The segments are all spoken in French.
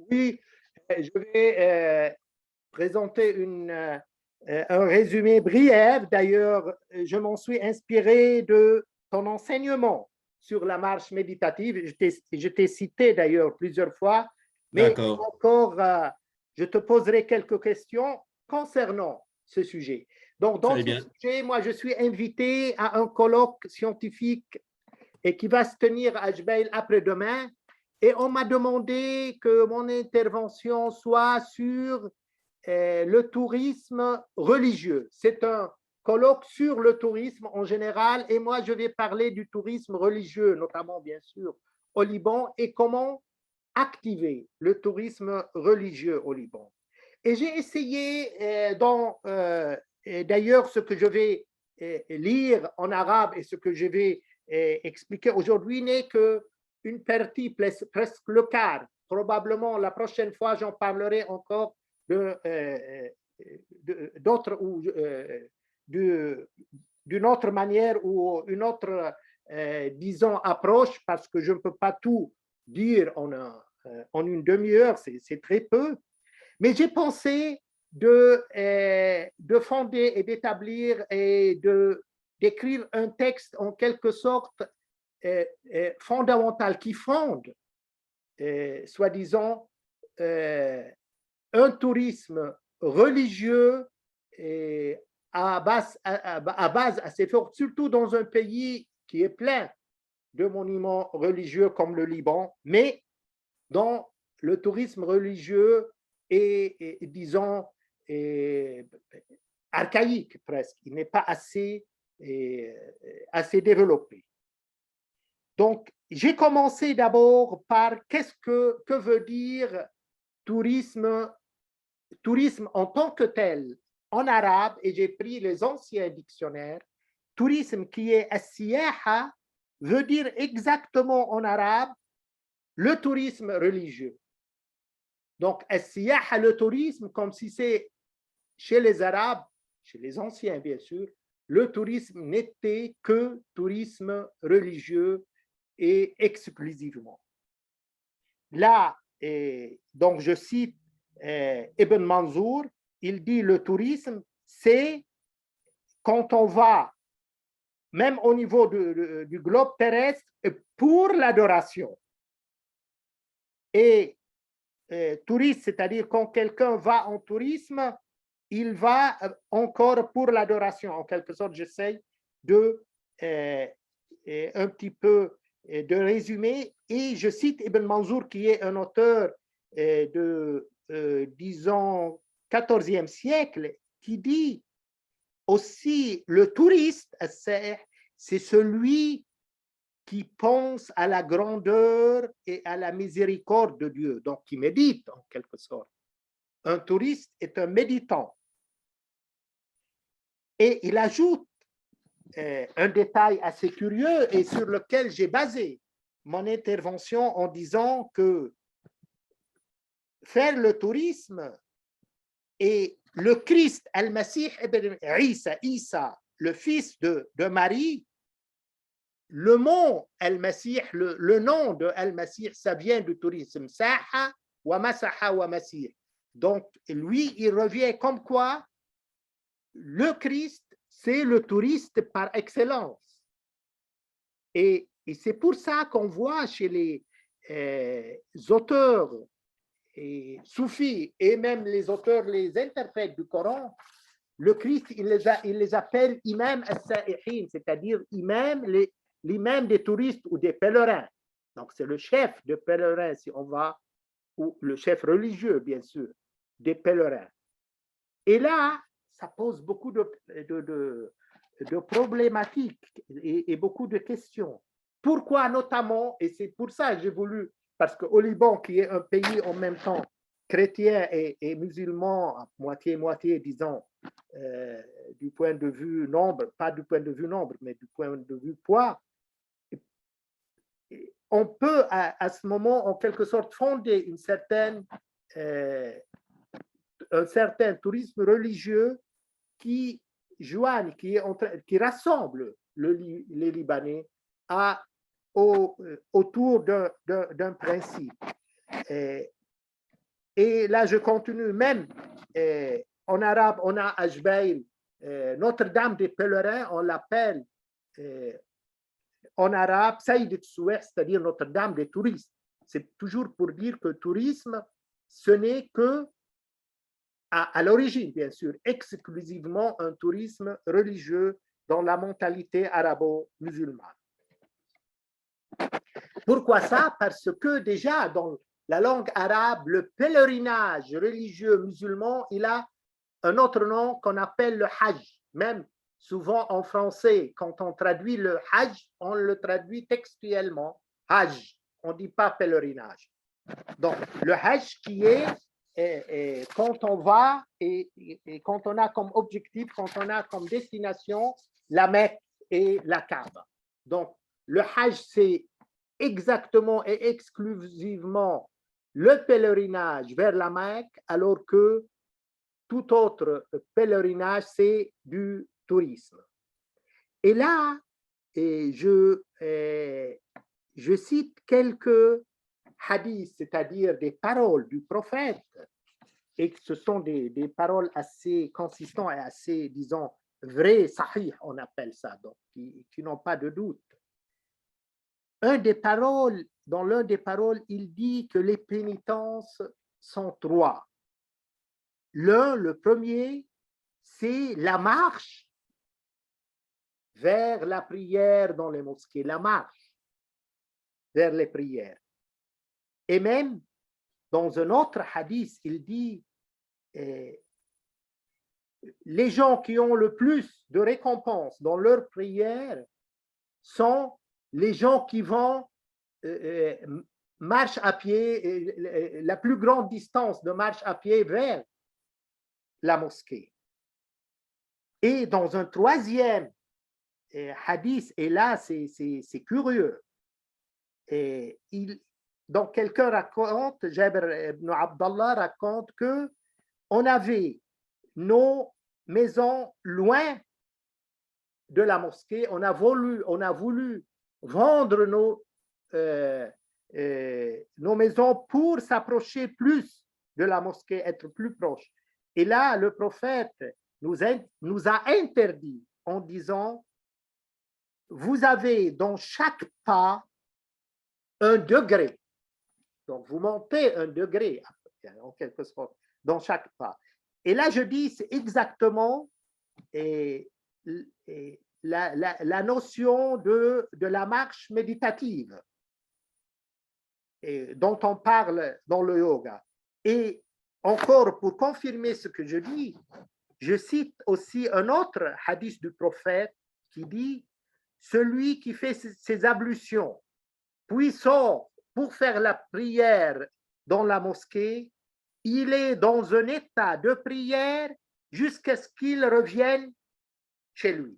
Oui, je vais présenter un résumé brief. D'ailleurs, je m'en suis inspiré de ton enseignement sur la marche méditative. Je t'ai cité d'ailleurs plusieurs fois, mais D'accord, encore, je te poserai quelques questions concernant ce sujet. Donc, dans très ce bien. sujet, moi, je suis invité à un colloque scientifique et qui va se tenir à Jbeil après-demain. Et on m'a demandé que mon intervention soit sur le tourisme religieux. C'est un colloque sur le tourisme en général et moi je vais parler du tourisme religieux, notamment bien sûr au Liban et comment activer le tourisme religieux au Liban. Et j'ai essayé d'ailleurs ce que je vais lire en arabe et ce que je vais expliquer aujourd'hui n'est qu'une partie, presque le quart. Probablement la prochaine fois, j'en parlerai encore d'autres ou d'une autre manière ou une autre, disons, approche, parce que je ne peux pas tout dire en une demi-heure, c'est très peu. Mais j'ai pensé de fonder et d'établir et d'écrire un texte en quelque sorte fondamental qui fonde, soi-disant, un tourisme religieux et à base assez forte, surtout dans un pays qui est plein de monuments religieux comme le Liban, mais dont le tourisme religieux est disons, est archaïque presque. Il n'est pas assez développé. Donc, j'ai commencé d'abord par que veut dire tourisme, tourisme en tant que tel en arabe, et j'ai pris les anciens dictionnaires. Tourisme qui est as-siyaha veut dire exactement en arabe le tourisme religieux. Donc, as-siyaha, le tourisme, comme si c'est chez les Arabes, chez les anciens bien sûr, le tourisme n'était que tourisme religieux et exclusivement. Là, donc je cite Ibn Manzour, il dit le tourisme, c'est quand on va, même au niveau du globe terrestre, pour l'adoration. Et touriste, c'est-à-dire quand quelqu'un va en tourisme, il va encore pour l'adoration. En quelque sorte, j'essaie de un petit peu de résumer. Et je cite Ibn Manzour, qui est un auteur disons, 14e siècle, qui dit aussi le touriste, c'est celui qui pense à la grandeur et à la miséricorde de Dieu, donc qui médite en quelque sorte. Un touriste est un méditant. Et il ajoute un détail assez curieux et sur lequel j'ai basé mon intervention en disant que faire le tourisme et le Christ, Al-Masih ibn Isa, le fils de Marie, le mot Al-Masih, le nom de Al-Masih, ça vient du tourisme. Saha wa masaha wa masih. Donc, lui, il revient comme quoi le Christ, c'est le touriste par excellence. Et c'est pour ça qu'on voit chez les auteurs et soufis et même les auteurs, les interprètes du Coran, le Christ, il les appelle imam as-sa'ihin, c'est-à-dire l'imam des touristes ou des pèlerins. Donc, c'est le chef de pèlerins, si on va, ou le chef religieux, bien sûr, des pèlerins. Et là, ça pose beaucoup de problématiques et beaucoup de questions. Pourquoi notamment, et c'est pour ça que j'ai voulu, parce qu'au Liban, qui est un pays en même temps chrétien et musulman, moitié-moitié, disons, du point de vue nombre, pas du point de vue nombre, mais du point de vue poids, on peut à ce moment, en quelque sorte, fonder un certain tourisme religieux qui joignent, qui rassemble les Libanais autour d'un principe. Et là, je continue, même en arabe, on a Ajbail, Notre-Dame des pèlerins, on l'appelle en arabe Saïd Souer, c'est-à-dire Notre-Dame des touristes. C'est toujours pour dire que le tourisme, ce n'est que, à l'origine, bien sûr, exclusivement un tourisme religieux dans la mentalité arabo-musulmane. Pourquoi ça? Parce que déjà, dans la langue arabe, le pèlerinage religieux musulman, il a un autre nom qu'on appelle le hajj. Même souvent en français, quand on traduit le hajj, on le traduit textuellement hajj. On ne dit pas pèlerinage. Donc, le hajj qui est quand on va et quand on a comme objectif, quand on a comme destination la Mecque et la Kaaba. Donc, le hajj, c'est exactement et exclusivement le pèlerinage vers la Mecque, alors que tout autre pèlerinage, c'est du tourisme. Et là, je cite quelques hadiths, c'est-à-dire des paroles du prophète, et que ce sont des paroles assez consistantes et assez, disons, vraies, sahih, on appelle ça, donc qui n'ont pas de doute. Dans l'un des paroles, il dit que les pénitences sont trois. Le premier, c'est la marche vers la prière dans les mosquées, la marche vers les prières. Et même dans un autre hadith, il dit les gens qui ont le plus de récompenses dans leur prière sont les gens qui vont marche à pied, la plus grande distance de marche à pied vers la mosquée. Et dans un troisième hadith, et là c'est curieux, donc quelqu'un raconte, Jabir ibn Abdallah raconte que on avait nos maisons loin de la mosquée, on a voulu vendre nos maisons pour s'approcher plus de la mosquée, être plus proche. Et là, le prophète nous a interdit en disant, vous avez dans chaque pas un degré. Donc, vous montez un degré, en quelque sorte, dans chaque pas. Et là, je dis, c'est exactement la notion de la marche méditative dont on parle dans le yoga. Et encore, pour confirmer ce que je dis, je cite aussi un autre hadith du prophète qui dit « Celui qui fait ses ablutions, puis sort pour faire la prière dans la mosquée, il est dans un état de prière jusqu'à ce qu'il revienne chez lui. »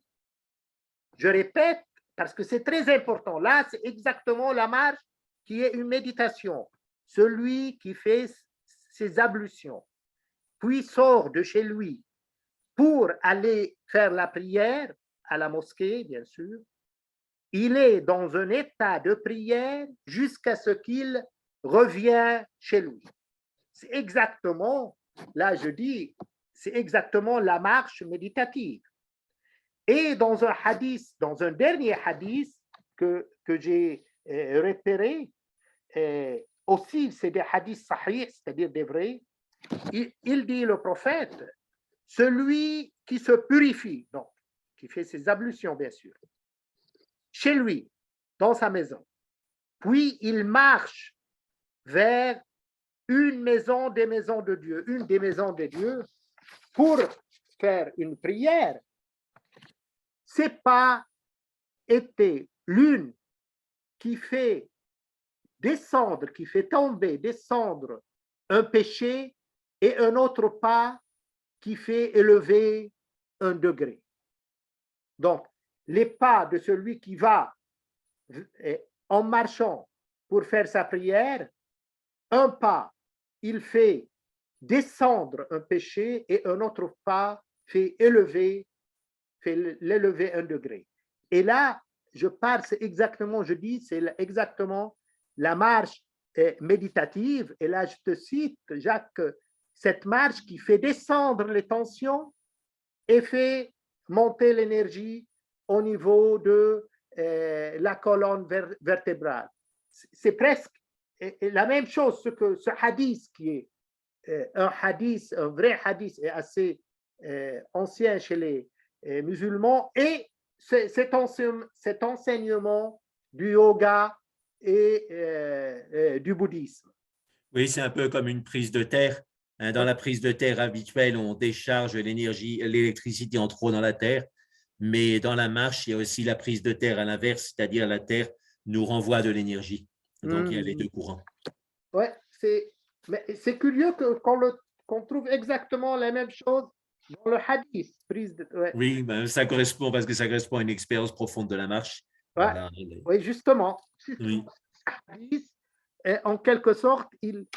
Je répète, parce que c'est très important. Là, c'est exactement la marche qui est une méditation. Celui qui fait ses ablutions, puis sort de chez lui pour aller faire la prière à la mosquée, bien sûr, il est dans un état de prière jusqu'à ce qu'il revienne chez lui. C'est exactement, là je dis, c'est exactement la marche méditative. Et dans un hadith, dans un dernier hadith que j'ai repéré, aussi c'est des hadiths sahih, c'est-à-dire des vrais, il dit le prophète, celui qui se purifie, donc qui fait ses ablutions bien sûr, chez lui, dans sa maison, puis il marche vers une maison des maisons de Dieu, une des maisons de Dieu, pour faire une prière, c'est pas été l'une qui fait descendre, qui fait tomber, descendre un péché et un autre pas qui fait élever un degré. Donc, les pas de celui qui va en marchant pour faire sa prière, un pas, il fait descendre un péché et un autre pas fait l'élever un degré. Et là, je parle, c'est exactement, je dis, c'est exactement la marche méditative. Et là, je te cite, Jacques, cette marche qui fait descendre les tensions et fait monter l'énergie au niveau de la colonne vertébrale. C'est presque la même chose que ce hadith qui est un hadith, un vrai hadith et assez ancien chez les musulmans, et cet enseignement du yoga et du bouddhisme. Oui, c'est un peu comme une prise de terre. Dans la prise de terre habituelle, on décharge l'énergie, l'électricité en trop dans la terre. Mais dans la marche, il y a aussi la prise de terre à l'inverse, c'est-à-dire la terre nous renvoie de l'énergie. Donc, il y a les deux courants. Ouais, c'est curieux qu'on trouve exactement la même chose dans le hadith. Ouais. Oui, ben, ça correspond parce que ça correspond à une expérience profonde de la marche. Ouais. Voilà. Oui, justement. Oui. Hadith, en quelque sorte, il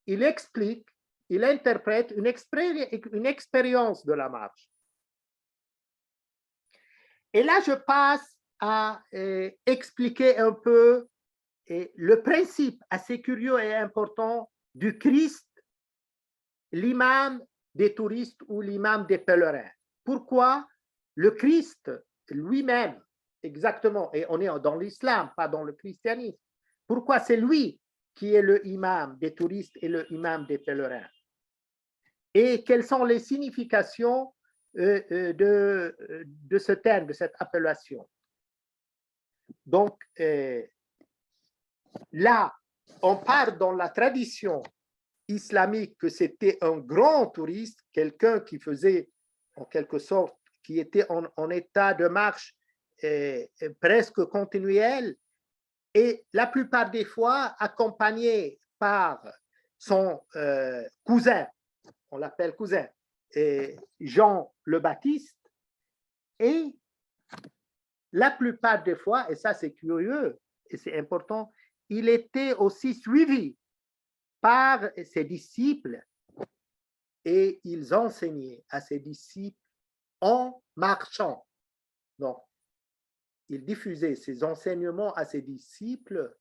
explique, il interprète une expérience de la marche. Et là, je passe à expliquer un peu le principe assez curieux et important du Christ, l'imam des touristes ou l'imam des pèlerins. Pourquoi le Christ lui-même, exactement, et on est dans l'islam, pas dans le christianisme, pourquoi c'est lui qui est le imam des touristes et le imam des pèlerins? Et quelles sont les significations de ce terme, de cette appellation? Donc, là, on part dans la tradition islamique que c'était un grand touriste, quelqu'un qui faisait en quelque sorte, qui était en état de marche presque continuel, et la plupart des fois accompagné par son cousin, on l'appelle cousin, Jean le Baptiste, et la plupart des fois, et ça c'est curieux et c'est important, il était aussi suivi par ses disciples et ils enseignaient à ses disciples en marchant. Donc, il diffusait ses enseignements à ses disciples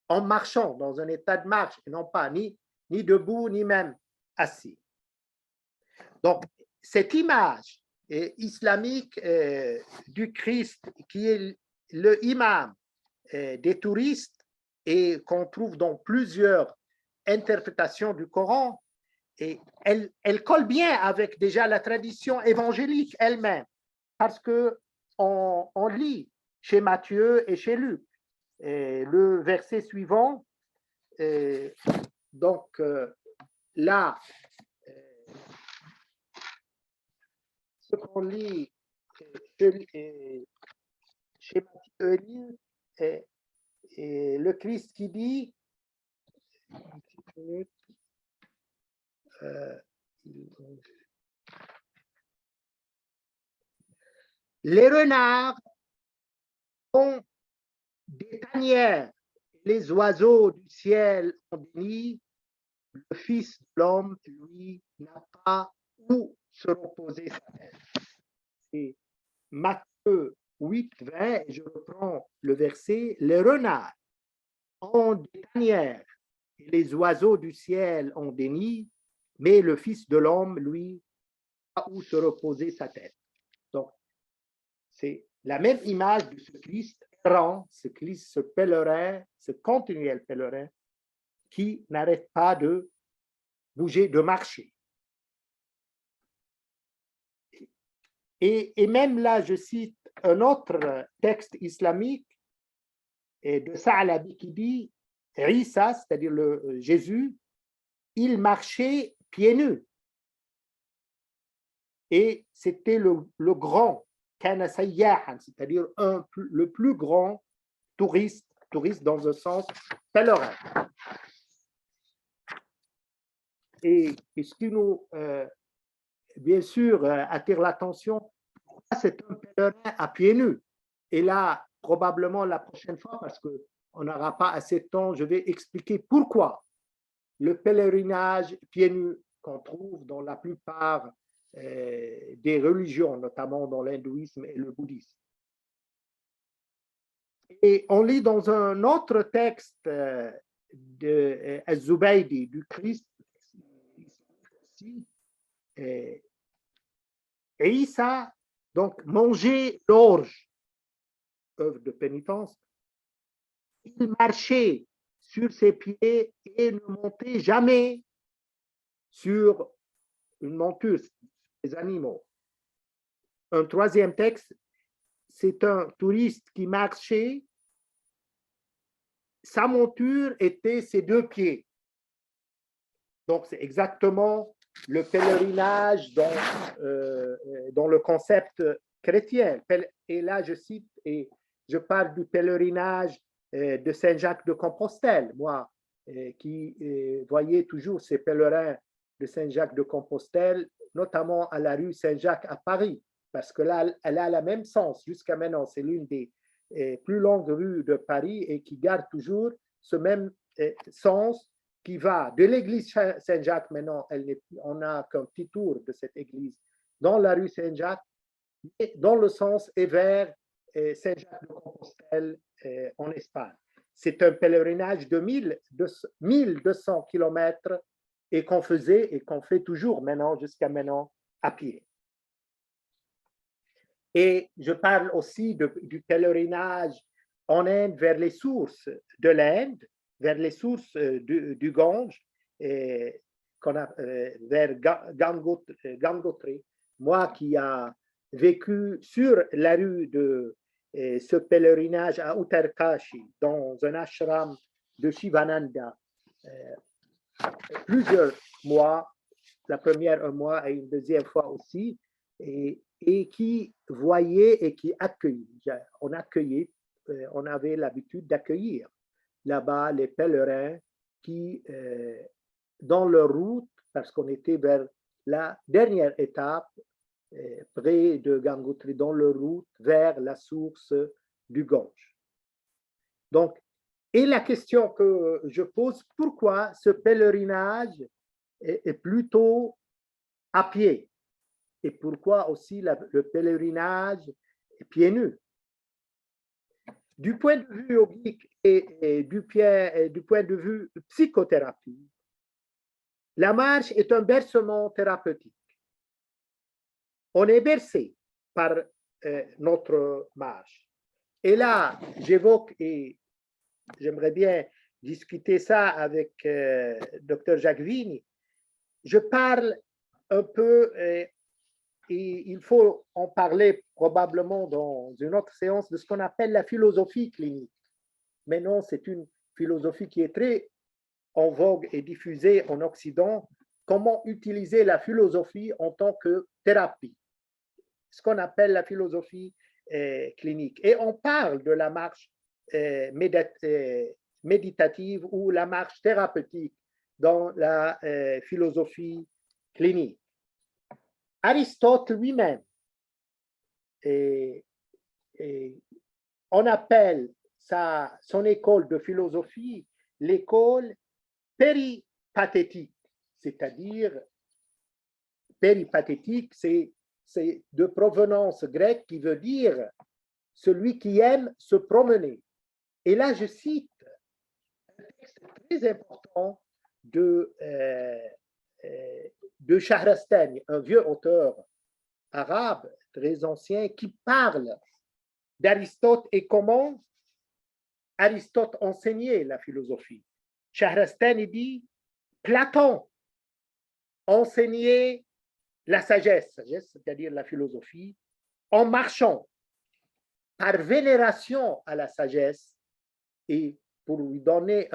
en marchant, dans un état de marche, et non pas ni debout, ni même assis. Donc, cette image islamique du Christ, qui est le imam des touristes et qu'on trouve dans plusieurs interprétations du Coran, et elle colle bien avec déjà la tradition évangélique elle-même, parce que on lit chez Matthieu et chez Luc le verset suivant. Donc là, ce qu'on lit chez Matthieu et le Christ qui dit, les renards ont des tanières, les oiseaux du ciel ont des nids, le Fils de l'homme, lui, n'a pas où se reposer sa tête. C'est Matthieu 8, 20, et je reprends le verset, les renards ont des tanières, et les oiseaux du ciel ont des nids, mais le Fils de l'homme, lui, n'a pas où se reposer sa tête. Donc, c'est la même image de ce Christ errant, ce Christ, ce pèlerin, ce continuel pèlerin, qui n'arrête pas de bouger, de marcher. Et même là, je cite un autre texte islamique de Sa'labi qui dit, Isa, c'est-à-dire le Jésus, il marchait pieds nus. Et c'était le grand, c'est-à-dire le plus grand touriste dans un sens pèlerin. Et ce qui nous, bien sûr, attire l'attention, c'est un pèlerin à pieds nus. Et là, probablement la prochaine fois, parce qu'on n'aura pas assez de temps, je vais expliquer pourquoi le pèlerinage pieds nus qu'on trouve dans la plupart des religions, notamment dans l'hindouisme et le bouddhisme. Et on lit dans un autre texte de Al-Zubaydi, du Christ, et Isa, donc, mangeait l'orge, œuvre de pénitence. Il marchait sur ses pieds et ne montait jamais sur une monture des animaux. Un troisième texte, c'est un touriste qui marchait, sa monture était ses deux pieds. Donc, c'est exactement le pèlerinage dans le concept chrétien. Et là, je cite et je parle du pèlerinage de Saint-Jacques de Compostelle. Moi, qui voyais toujours ces pèlerins de Saint-Jacques de Compostelle, notamment à la rue Saint-Jacques à Paris, parce que là, elle a le même sens jusqu'à maintenant. C'est l'une des plus longues rues de Paris et qui garde toujours ce même sens qui va de l'église Saint-Jacques, maintenant, on n'a qu'un petit tour de cette église, dans la rue Saint-Jacques, dans le sens et vers Saint-Jacques de Compostelle en Espagne. C'est un pèlerinage de 1200 kilomètres et qu'on faisait et qu'on fait toujours maintenant, jusqu'à maintenant, à pied. Et je parle aussi du pèlerinage en Inde vers les sources de l'Inde, vers les sources du Gange, vers Gangotri. Moi qui a vécu sur la rue de ce pèlerinage à Uttarkashi, dans un ashram de Shivananda, plusieurs mois, la première un mois et une deuxième fois aussi, et qui voyait et qui accueillait. On avait l'habitude d'accueillir là-bas les pèlerins qui, dans leur route, parce qu'on était vers la dernière étape, près de Gangotri, dans leur route vers la source du Gange. Donc, et la question que je pose, pourquoi ce pèlerinage est plutôt à pied? Et pourquoi aussi le pèlerinage pieds nus? Du point de vue yogique et du point de vue psychothérapie, la marche est un bercement thérapeutique. On est bercé par notre marche. Et là, j'évoque, et j'aimerais bien discuter ça avec Dr Jacques Vignes, je parle un peu, et il faut en parler probablement dans une autre séance, de ce qu'on appelle la philosophie clinique. Mais non, c'est une philosophie qui est très en vogue et diffusée en Occident. Comment utiliser la philosophie en tant que thérapie, ce qu'on appelle la philosophie clinique. Et on parle de la marche méditative ou la marche thérapeutique dans la philosophie clinique. Aristote lui-même, on appelle son école de philosophie l'école péripathétique, c'est-à-dire péripathétique, c'est de provenance grecque qui veut dire celui qui aime se promener. Et là, je cite un texte très important de Shahrastani, un vieux auteur arabe très ancien qui parle d'Aristote et comment Aristote enseignait la philosophie. Shahrastani dit Platon enseignait la sagesse, c'est-à-dire la philosophie, en marchant par vénération à la sagesse et pour lui donner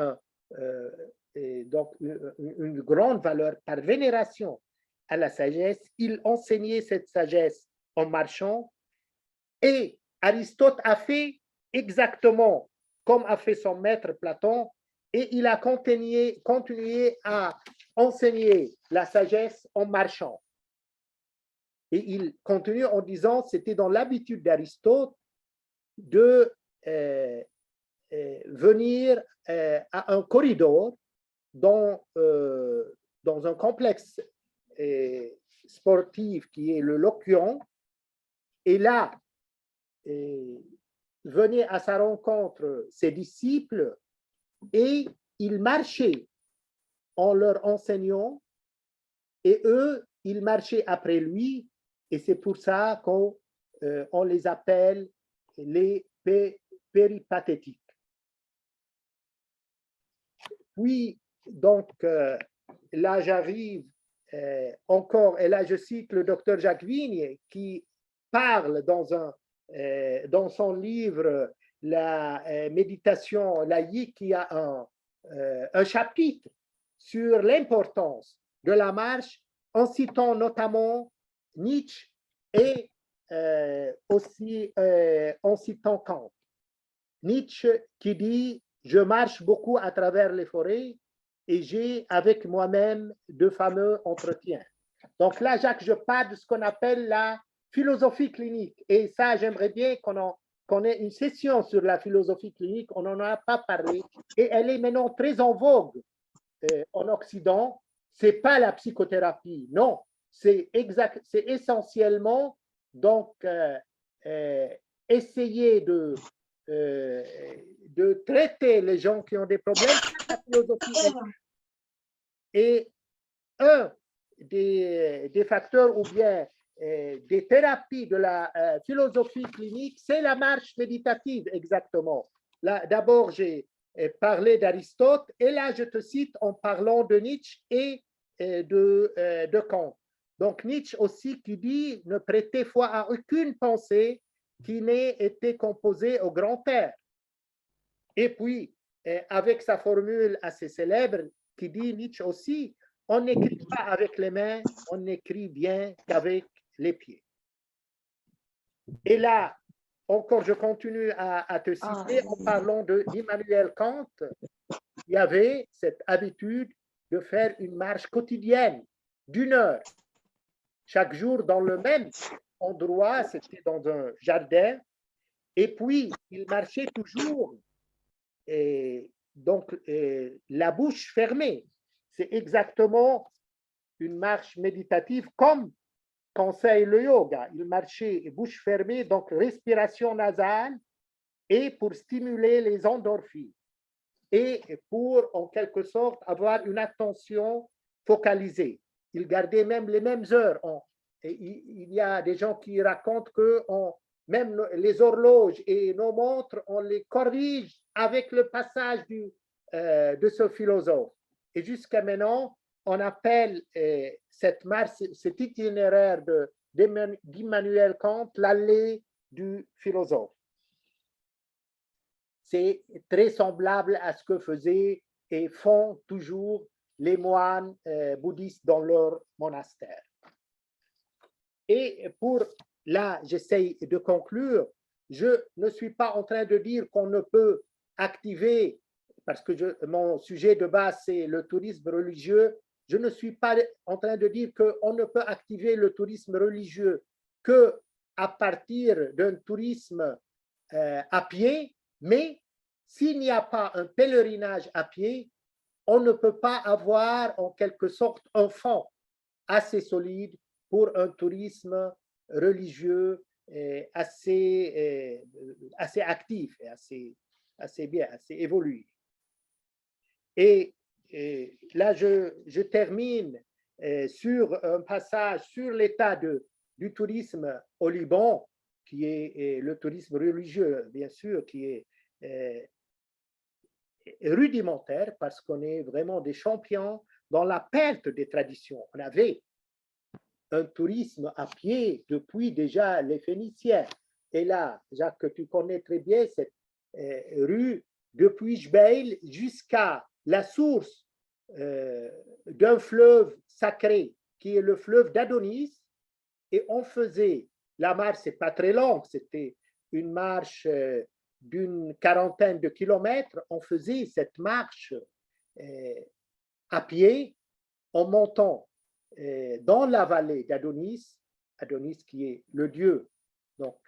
donc une grande valeur, par vénération à la sagesse, il enseignait cette sagesse en marchant. Et Aristote a fait exactement comme a fait son maître Platon, et il a continué à enseigner la sagesse en marchant. Et il continue en disant que c'était dans l'habitude d'Aristote de venir à un corridor dans un complexe sportif qui est le Lokion. Et là, venaient à sa rencontre ses disciples et il marchait en leur enseignant et eux, ils marchaient après lui et c'est pour ça qu'on les appelle les péripatétiques. Puis, donc, là, j'arrive encore, et là, je cite le docteur Jacques Vigne qui parle dans son livre La méditation laïque, qui a un chapitre sur l'importance de la marche en citant notamment Nietzsche et aussi en citant Kant. Nietzsche qui dit « Je marche beaucoup à travers les forêts et j'ai avec moi-même de fameux entretiens. » Donc là, Jacques, je parle de ce qu'on appelle la philosophie clinique. Et ça, j'aimerais bien qu'on ait une session sur la philosophie clinique. On n'en a pas parlé. Et elle est maintenant très en vogue en Occident. Ce n'est pas la psychothérapie, non. C'est essentiellement donc essayer de traiter les gens qui ont des problèmes par la philosophie. Et un des facteurs ou bien des thérapies de la philosophie clinique, c'est la marche méditative, exactement. Là, d'abord, j'ai parlé d'Aristote, et là, je te cite en parlant de Nietzsche et de Kant. Donc, Nietzsche aussi qui dit « Ne prêtez foi à aucune pensée qui n'ait été composée au grand air ». Et puis, avec sa formule assez célèbre qui dit Nietzsche aussi, on n'écrit pas avec les mains, on n'écrit bien qu'avec les pieds. Et là, encore, je continue à te citer en parlant d'Immanuel Kant. Il y avait cette habitude de faire une marche quotidienne d'1 heure, chaque jour dans le même endroit, c'était dans un jardin, et puis il marchait toujours, et donc la bouche fermée. C'est exactement une marche méditative comme conseille le yoga. Il marchait bouche fermée, donc respiration nasale, et pour stimuler les endorphines et pour, en quelque sorte, avoir une attention focalisée. Il gardait même les mêmes heures. Il y a des gens qui racontent que même les horloges et nos montres, on les corrige avec le passage de ce philosophe. Et jusqu'à maintenant, on appelle cette marche, cet itinéraire d'Immanuel Kant l'allée du philosophe. C'est très semblable à ce que faisaient et font toujours les moines bouddhistes dans leur monastère. Et là, j'essaye de conclure, je ne suis pas en train de dire qu'on ne peut activer, parce que mon sujet de base, c'est le tourisme religieux, je ne suis pas en train de dire qu'on ne peut activer le tourisme religieux qu'à partir d'un tourisme à pied, mais s'il n'y a pas un pèlerinage à pied, on ne peut pas avoir en quelque sorte un fond assez solide pour un tourisme religieux assez actif et assez bien, assez évolué. Et là, je termine sur un passage sur l'état du tourisme au Liban, qui est le tourisme religieux, bien sûr, qui est rudimentaire parce qu'on est vraiment des champions dans la perte des traditions. On avait un tourisme à pied depuis déjà les Phéniciens. Et là, Jacques, que tu connais très bien, cette rue depuis Jbeil jusqu'à la source d'un fleuve sacré qui est le fleuve d'Adonis. Et on faisait, la marche, c'est pas très longue, c'était une marche d'une quarantaine de kilomètres. On faisait cette marche à pied en montant dans la vallée d'Adonis, Adonis qui est le dieu. Donc,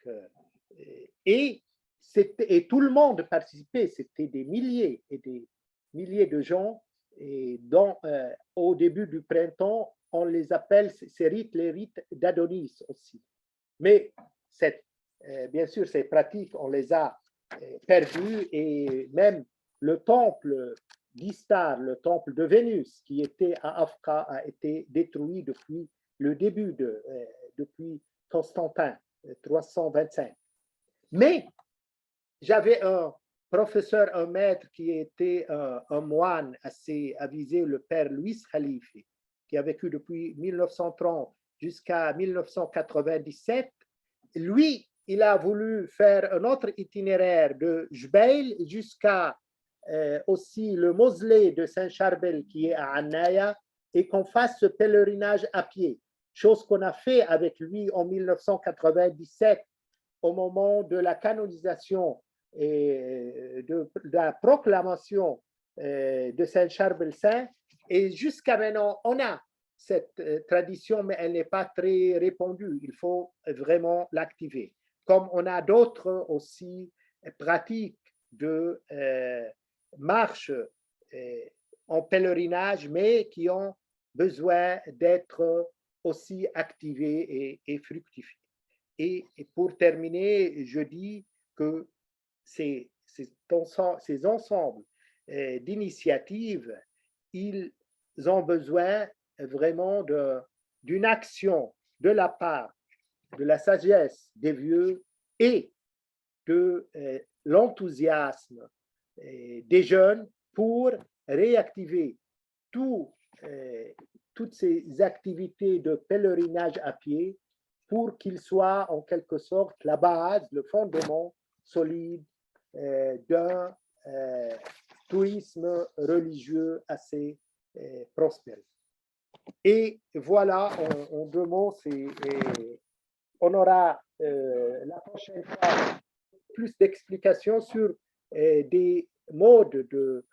et tout le monde participait, c'était des milliers et des milliers de gens. Et au début du printemps, on les appelle ces rites les rites d'Adonis aussi. Mais bien sûr, ces pratiques, on les a perdu, et même le temple d'Istar, le temple de Vénus qui était à Afka, a été détruit depuis le début depuis Constantin, 325. Mais j'avais un professeur, un maître qui était un moine assez avisé, le père Louis Khalife, qui a vécu depuis 1930 jusqu'à 1997. Lui, il a voulu faire un autre itinéraire de Jbeil jusqu'à aussi le mausolée de Saint-Charbel qui est à Anaya, et qu'on fasse ce pèlerinage à pied, chose qu'on a fait avec lui en 1997 au moment de la canonisation et de la proclamation de Saint-Charbel Saint. Et jusqu'à maintenant, on a cette tradition, mais elle n'est pas très répandue. Il faut vraiment l'activer. Comme on a d'autres aussi pratiques de marche en pèlerinage, mais qui ont besoin d'être aussi activées et fructifiées. Et pour terminer, je dis que ces ensembles d'initiatives, ils ont besoin vraiment d'une action de la part de la sagesse des vieux et de l'enthousiasme des jeunes pour réactiver toutes ces activités de pèlerinage à pied, pour qu'il soit en quelque sorte la base, le fondement solide d'un tourisme religieux assez prospère. Et voilà, en deux mots, on aura la prochaine fois plus d'explications sur des modes de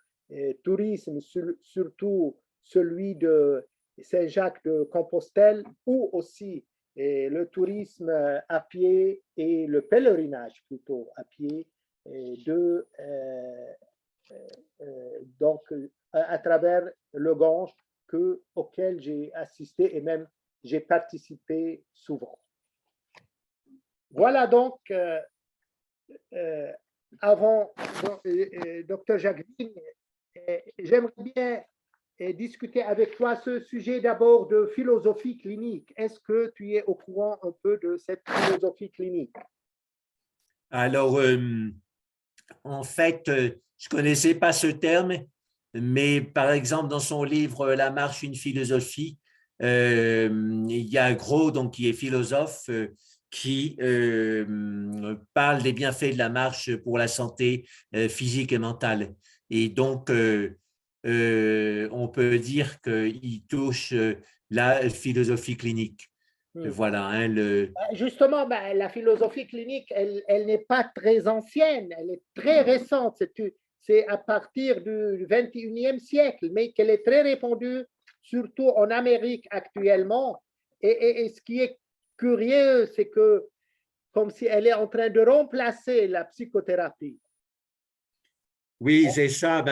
tourisme, surtout celui de Saint-Jacques de Compostelle, ou aussi le tourisme à pied et le pèlerinage plutôt à pied donc à travers le Gange auquel j'ai assisté et même j'ai participé souvent. Voilà donc, avant, Dr. Jacqueline, j'aimerais bien discuter avec toi ce sujet d'abord de philosophie clinique. Est-ce que tu es au courant un peu de cette philosophie clinique? Alors, en fait, je ne connaissais pas ce terme, mais par exemple, dans son livre La marche, une philosophie, il y a Gros, donc, qui est philosophe, qui parle des bienfaits de la marche pour la santé physique et mentale. Et donc, on peut dire qu'il touche la philosophie clinique. Voilà, hein, Justement, la philosophie clinique, elle n'est pas très ancienne, elle est très récente. C'est à partir du 21e siècle, mais qu'elle est très répandue, surtout en Amérique actuellement. Et ce qui est curieux, c'est que comme si elle est en train de remplacer la psychothérapie. Oui, c'est ça.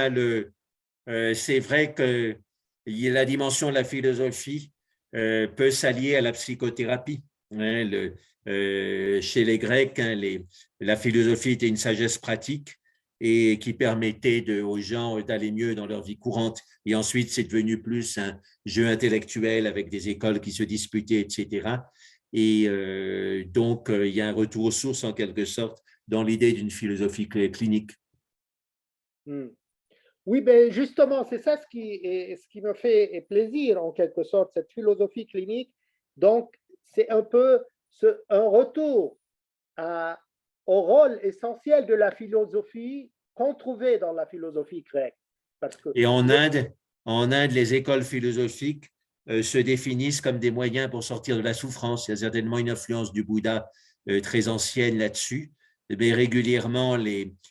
C'est vrai que la dimension de la philosophie peut s'allier à la psychothérapie. Hein, chez les Grecs, hein, la philosophie était une sagesse pratique et qui permettait aux gens d'aller mieux dans leur vie courante. Et ensuite, c'est devenu plus un jeu intellectuel avec des écoles qui se disputaient, etc. Et donc, il y a un retour aux sources en quelque sorte dans l'idée d'une philosophie clinique. Oui, ben justement, c'est ça ce qui me fait plaisir en quelque sorte, cette philosophie clinique. Donc, c'est un peu un retour au rôle essentiel de la philosophie qu'on trouvait dans la philosophie grecque. Et en Inde, les écoles philosophiques se définissent comme des moyens pour sortir de la souffrance. Il y a certainement une influence du Bouddha très ancienne là-dessus. Mais régulièrement,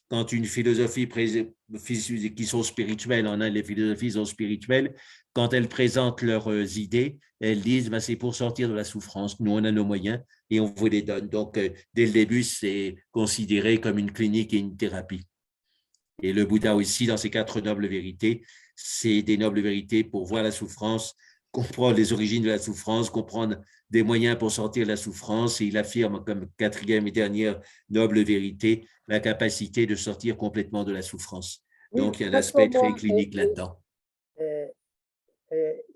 quand une philosophie qui sont spirituelles, en Inde, les philosophies sont spirituelles, quand elles présentent leurs idées, elles disent c'est pour sortir de la souffrance. Nous, on a nos moyens et on vous les donne. Donc, dès le début, c'est considéré comme une clinique et une thérapie. Et le Bouddha aussi, dans ses 4 nobles vérités, c'est des nobles vérités pour voir la souffrance, comprendre les origines de la souffrance, comprendre des moyens pour sortir de la souffrance. Et il affirme comme quatrième et dernière noble vérité la capacité de sortir complètement de la souffrance. Oui, Donc, il y a un parce que aspect très clinique là-dedans. euh,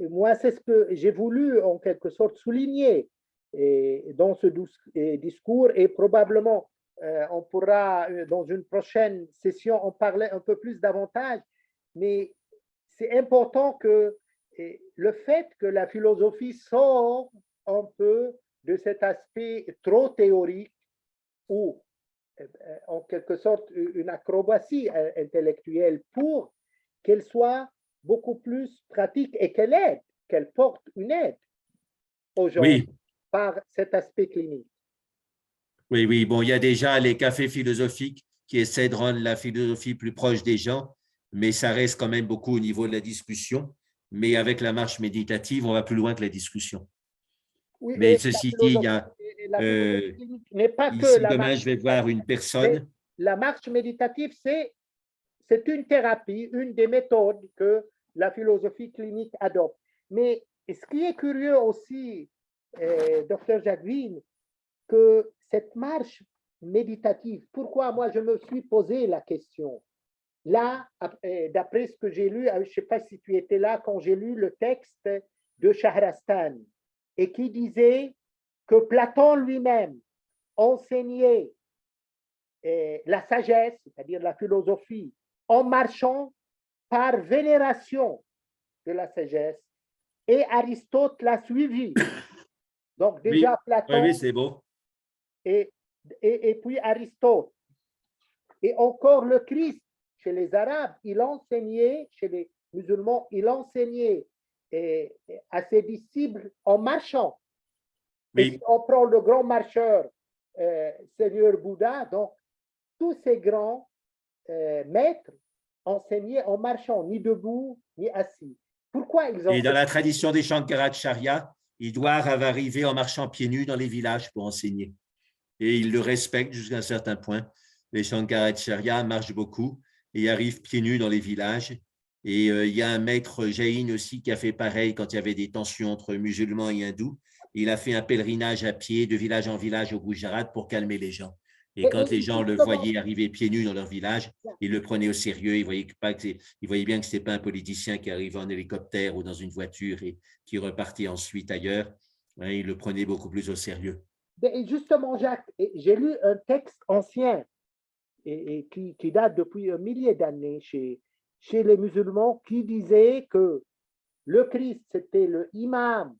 moi, c'est ce que j'ai voulu en quelque sorte souligner dans ce discours et probablement on pourra dans une prochaine session en parler un peu plus davantage, mais c'est important que le fait que la philosophie sort un peu de cet aspect trop théorique ou en quelque sorte une acrobatie intellectuelle pour qu'elle soit beaucoup plus pratique et qu'elle porte une aide aux gens Oui, par cet aspect clinique. oui, oui. Bon, il y a déjà les cafés philosophiques qui essaient de rendre la philosophie plus proche des gens, mais ça reste quand même beaucoup au niveau de la discussion. Mais avec la marche méditative, on va plus loin que la discussion. Oui, Mais ceci dit, il y a, la philosophie clinique n'est pas que ici, la demain, marche je vais voir une méditative, mais personne. la marche méditative, c'est une thérapie, une des méthodes que la philosophie clinique adopte. Mais ce qui est curieux aussi, docteur Jacqueline, que cette marche méditative, pourquoi moi je me suis posé la question. Là, d'après ce que j'ai lu, je ne sais pas si tu étais là quand j'ai lu le texte de Shahrastan, et qui disait que Platon lui-même enseignait la sagesse, c'est-à-dire la philosophie, en marchant par vénération de la sagesse, et Aristote l'a suivi. Donc déjà Oui, oui, oui, Platon c'est beau. et, et puis Aristote. Et encore le Christ, chez les Arabes, il enseignait, chez les musulmans, il enseignait à ses disciples en marchant. Et si Oui. on prend le grand marcheur, Seigneur Bouddha, donc tous ces grands maîtres enseignaient en marchant, ni debout, ni assis. Pourquoi ils Et dans enseignaient? la tradition des Shankaracharya, ils doivent arriver en marchant pieds nus dans les villages pour enseigner. Et ils le respectent jusqu'à un certain point. Les Shankaracharya marchent beaucoup et arrivent pieds nus dans les villages. Et il y a un maître Jain aussi qui a fait pareil quand il y avait des tensions entre musulmans et hindous. Il a fait un pèlerinage à pied de village en village au Gujarat pour calmer les gens. Et quand les gens le Justement, voyaient arriver pieds nus dans leur village, ils le prenaient au sérieux. Ils voyaient bien que ce n'était pas un politicien qui arrivait en hélicoptère ou dans une voiture et qui repartait ensuite ailleurs. Ils le prenaient beaucoup plus au sérieux. justement, Jacques, j'ai lu un texte ancien qui date depuis un millier d'années chez les musulmans qui disait que le Christ, c'était le imam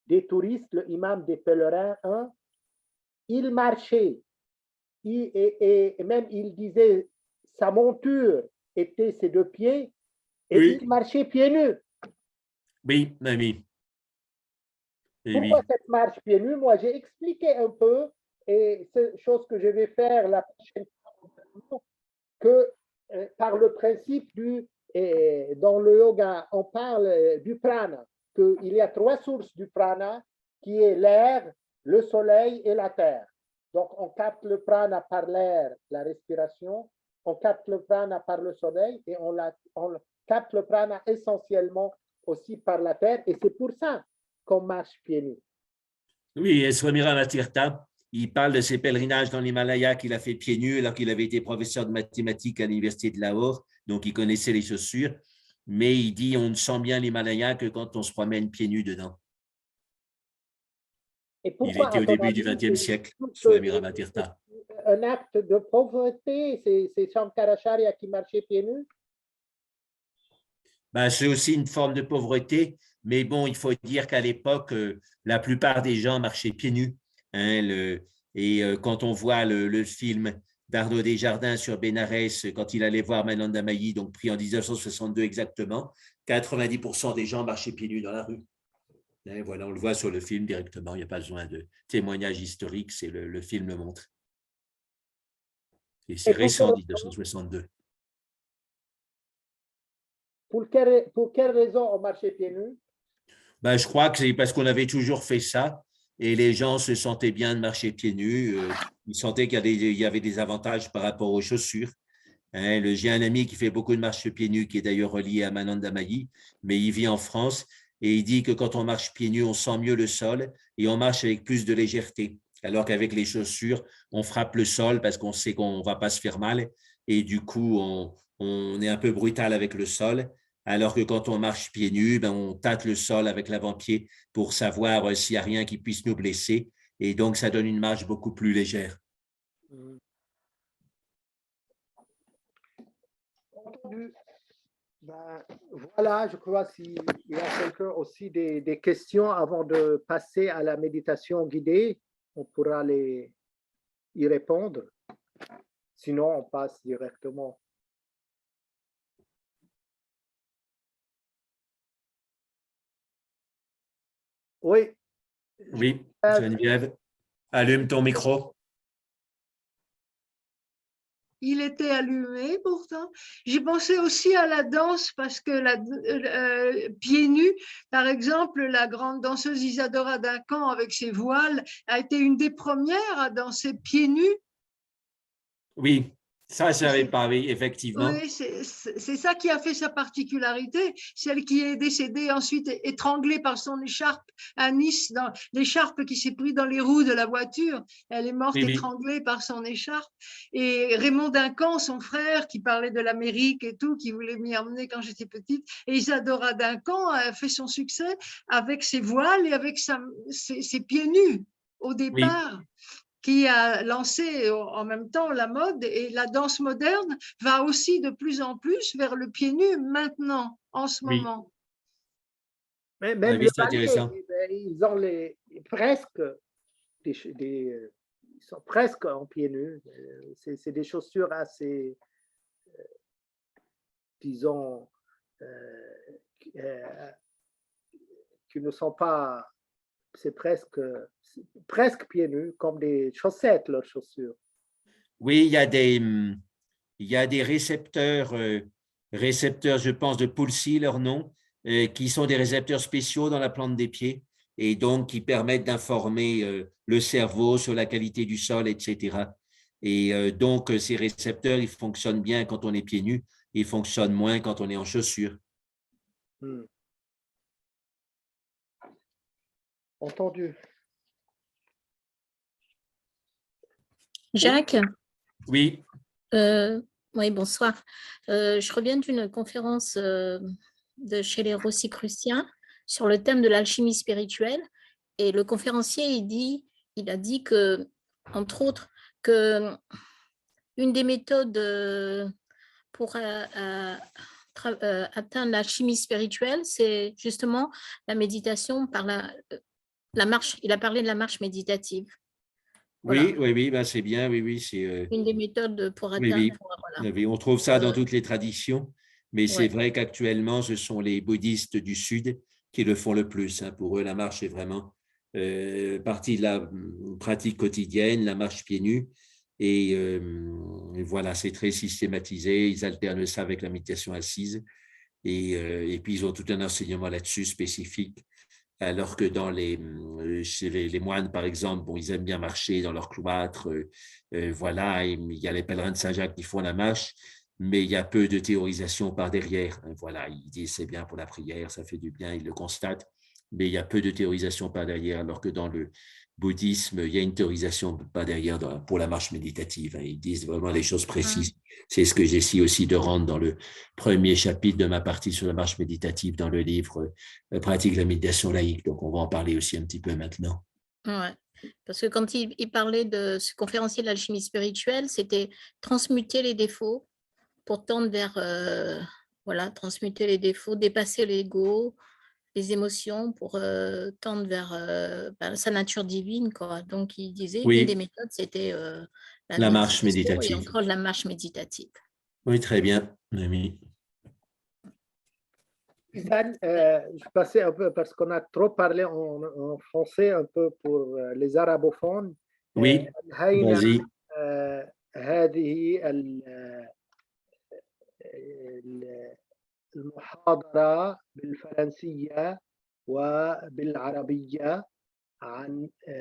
des touristes, le imam des pèlerins. Hein. Il marchait et même il disait sa monture était ses deux pieds et il Oui, marchait pieds nus. oui, mamie. Oui, Pourquoi oui. cette marche pieds nus? Moi, j'ai expliqué un peu et c'est chose que je vais faire la prochaine fois que par le principe dans le yoga, on parle du prana, qu'il y a trois sources du prana, qui est l'air, le soleil et la terre. Donc, on capte le prana par l'air, la respiration, on capte le prana par le soleil et on capte le prana essentiellement aussi par la terre. Et c'est pour ça qu'on marche pieds nus. Oui, et Swamira Matirtha, il parle de ses pèlerinages dans l'Himalaya qu'il a fait pieds nus alors qu'il avait été professeur de mathématiques à l'université de Lahore, donc il connaissait les chaussures, mais il dit on ne sent bien l'Himalaya que quand on se promène pieds nus dedans. Et Il pourquoi, était à au ton début du avis, XXe siècle, c'est Swamira Matirtha. un acte de pauvreté? C'est Shankaracharya qui marchait pieds nus? Ben, c'est aussi une forme de pauvreté, mais bon, il faut dire qu'à l'époque, la plupart des gens marchaient pieds nus. Hein, quand on voit le film d'Arnaud Desjardins sur Bénarès, quand il allait voir Mananda Mahi, donc pris en 1962 exactement, 90% des gens marchaient pieds nus dans la rue. Hein, voilà, on le voit sur le film directement, il n'y a pas besoin de témoignage historique, c'est le film le montre. Et c'est Et pour récent, quelle, 1962. pour quelle raison on marchait pieds nus? Ben, je crois que c'est parce qu'on avait toujours fait ça et les gens se sentaient bien de marcher pieds nus. Ils sentaient il y avait des avantages par rapport aux chaussures. Hein, j'ai un ami qui fait beaucoup de marche pieds nus, qui est d'ailleurs relié à Mananda Mahi, mais il vit en France. Et il dit que quand on marche pieds nus, on sent mieux le sol et on marche avec plus de légèreté. Alors qu'avec les chaussures, on frappe le sol parce qu'on sait qu'on ne va pas se faire mal. Et du coup, on est un peu brutal avec le sol. Alors que quand on marche pieds nus, ben, on tâte le sol avec l'avant-pied pour savoir s'il n'y a rien qui puisse nous blesser. Et donc, ça donne une marche beaucoup plus légère. Entendu. Ben, voilà, je crois s'il y a quelqu'un aussi des questions avant de passer à la méditation guidée, on pourra y répondre. Sinon, on passe directement. Oui. Oui, Geneviève, allume ton micro. Il était allumé pourtant. J'ai pensé aussi à la danse parce que pieds nus, par exemple, la grande danseuse Isadora Duncan avec ses voiles a été une des premières à danser pieds nus. Oui, ça, je ne savais pas, oui, effectivement. Oui, c'est ça qui a fait sa particularité. Celle qui est décédée ensuite étranglée par son écharpe à Nice, dans l'écharpe qui s'est prise dans les roues de la voiture. Elle est morte étranglée par son écharpe. Et Raymond Duncan, son frère, qui parlait de l'Amérique et tout, qui voulait m'y emmener quand j'étais petite. Et Isadora Duncan a fait son succès avec ses voiles et avec ses pieds nus au départ. Oui. Qui a lancé en même temps la mode, et la danse moderne va aussi de plus en plus vers le pied nu maintenant, en ce moment. Mais même le ballet, ils ont presque ils sont presque en pieds nus. C'est des chaussures assez, disons, qui ne sont pas, c'est presque pieds nus, comme des chaussettes, leurs chaussures. Oui, il y a des récepteurs, je pense, de Poulsy, leur nom, qui sont des récepteurs spéciaux dans la plante des pieds et donc qui permettent d'informer le cerveau sur la qualité du sol, etc. Et donc, ces récepteurs, ils fonctionnent bien quand on est pieds nus, ils fonctionnent moins quand on est en chaussures. Entendu. Jacques? Oui. Oui, bonsoir. Je reviens d'une conférence de chez les Rosicruciens sur le thème de l'alchimie spirituelle. Et le conférencier, il a dit que, entre autres, que une des méthodes pour atteindre l'alchimie spirituelle, c'est justement la méditation par la marche. Il a parlé de la marche méditative. Voilà. Oui, ben c'est bien, oui. C'est une des méthodes pour atteindre. Oui. Voilà. On trouve ça dans toutes les traditions, mais c'est vrai qu'actuellement, ce sont les bouddhistes du Sud qui le font le plus. Pour eux, la marche est vraiment partie de la pratique quotidienne, la marche pieds nus. Et voilà, c'est très systématisé. Ils alternent ça avec la méditation assise. Et puis, ils ont tout un enseignement là-dessus spécifique. Alors que chez les moines, par exemple, ils aiment bien marcher dans leur cloître. Voilà, il y a les pèlerins de Saint-Jacques qui font la marche, mais il y a peu de théorisation par derrière. Voilà, ils disent c'est bien pour la prière, ça fait du bien, ils le constatent, mais il y a peu de théorisation par derrière, alors que dans le bouddhisme, il y a une théorisation par derrière pour la marche méditative. Ils disent vraiment les choses précises. C'est ce que j'essaie aussi de rendre dans le premier chapitre de ma partie sur la marche méditative dans le livre Pratique de la méditation laïque. Donc, on va en parler aussi un petit peu maintenant. Ouais. Parce que quand il parlait de ce conférencier de l'alchimie spirituelle, c'était transmuter les défauts pour tendre vers, transmuter les défauts, dépasser l'ego, les émotions pour tendre vers sa nature divine, quoi. Donc, il disait une des méthodes, c'était la marche méditative. Et encore la marche méditative. Oui, très bien, Noémie. Suzanne, je passais un peu parce qu'on a trop parlé en français, un peu pour les arabophones. Oui, vas-y. هذه المحاضرة بالفرنسية وبالعربية عن